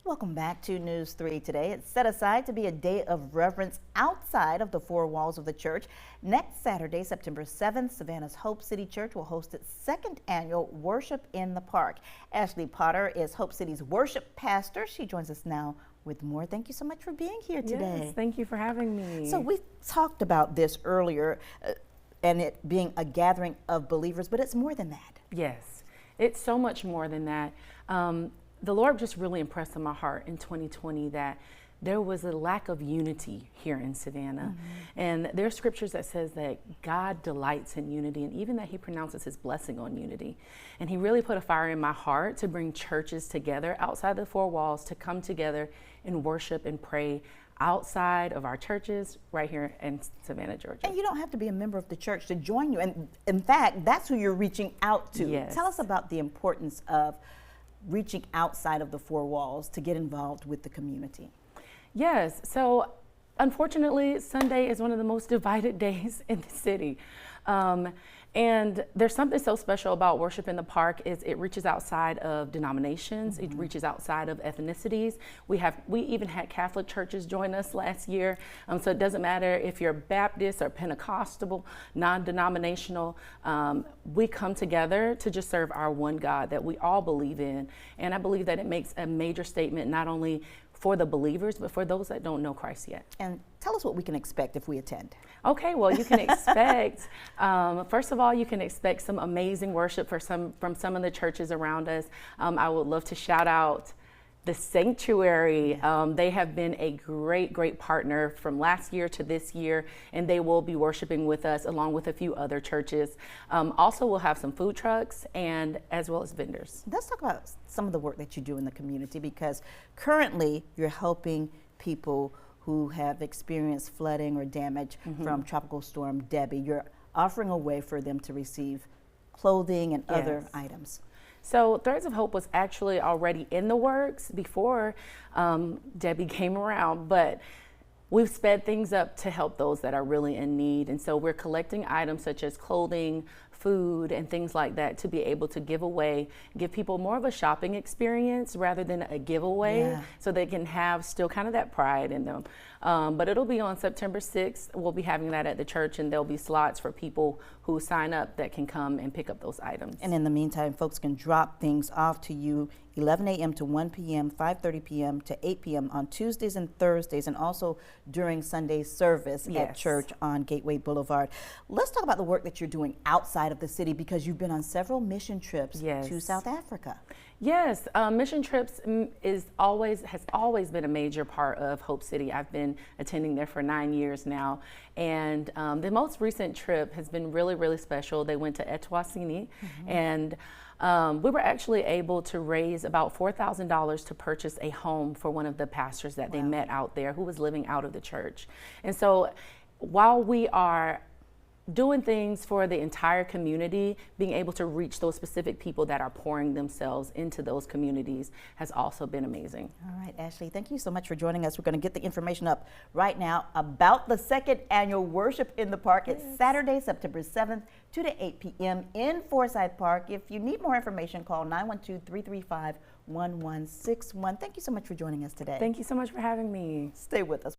Welcome back to News 3 today. It's set aside to be a day of reverence outside of the four walls of the church. Next Saturday, September 7th, Savannah's Hope City Church will host its second annual Worship in the Park. Ashley Potter is Hope City's worship pastor. She joins us now with more. Thank you so much for being here today. Yes, thank you for having me. So we talked about this earlier and it being a gathering of believers, but it's more than that. Yes, it's so much more than that. The Lord just really impressed on my heart in 2020 that there was a lack of unity here in Savannah. And there are scriptures that says that God delights in unity, and even that he pronounces his blessing on unity. And he really put a fire in my heart to bring churches together outside the four walls, to come together and worship and pray outside of our churches right here in Savannah, Georgia. And you don't have to be a member of the church to join you. And in fact, that's who you're reaching out to. Yes. Tell us about the importance of reaching outside of the four walls to get involved with the community. Yes, so unfortunately, Sunday is one of the most divided days in the city. And there's something so special about Worship in the Park is it reaches outside of denominations, it reaches outside of ethnicities. We even had Catholic churches join us last year. So it doesn't matter if you're Baptist or Pentecostal, non-denominational, we come together to just serve our one God that we all believe in. And I believe that it makes a major statement not only for the believers, but for those that don't know Christ yet. And tell us what we can expect if we attend. Okay, well, you can expect, first of all, you can expect some amazing worship from some of the churches around us. I would love to shout out the Sanctuary. They have been a great partner from last year to this year, and they will be worshiping with us along with a few other churches. Also, we'll have some food trucks and as well as vendors. Let's talk about some of the work that you do in the community, because currently you're helping people who have experienced flooding or damage from Tropical Storm Debbie. You're offering a way for them to receive clothing and other items. So Threads of Hope was actually already in the works before Debbie came around, but we've sped things up to help those that are really in need. And so we're collecting items such as clothing, food, and things like that to be able to give away, give people more of a shopping experience rather than a giveaway, so they can have still kind of that pride in them. But it'll be on September 6th. We'll be having that at the church, and there'll be slots for people who sign up that can come and pick up those items. And in the meantime, folks can drop things off to you 11 a.m. to 1 p.m., 5:30 p.m. to 8 p.m. on Tuesdays and Thursdays, and also during Sunday service at church on Gateway Boulevard. Let's talk about the work that you're doing outside of the city, because you've been on several mission trips to South Africa. Yes, mission trips has always been a major part of Hope City. I've been attending there for 9 years now, and the most recent trip has been really special. They went to Eswatini, and we were actually able to raise about $4,000 to purchase a home for one of the pastors that they met out there who was living out of the church. And so while we are doing things for the entire community, being able to reach those specific people that are pouring themselves into those communities has also been amazing. All right, Ashley, thank you so much for joining us. We're going to get the information up right now about the second annual Worship in the Park. It's Saturday, September 7th, 2 to 8 p.m. in Forsyth Park. If you need more information, call 912-335-1161. Thank you so much for joining us today. Thank you so much for having me. Stay with us.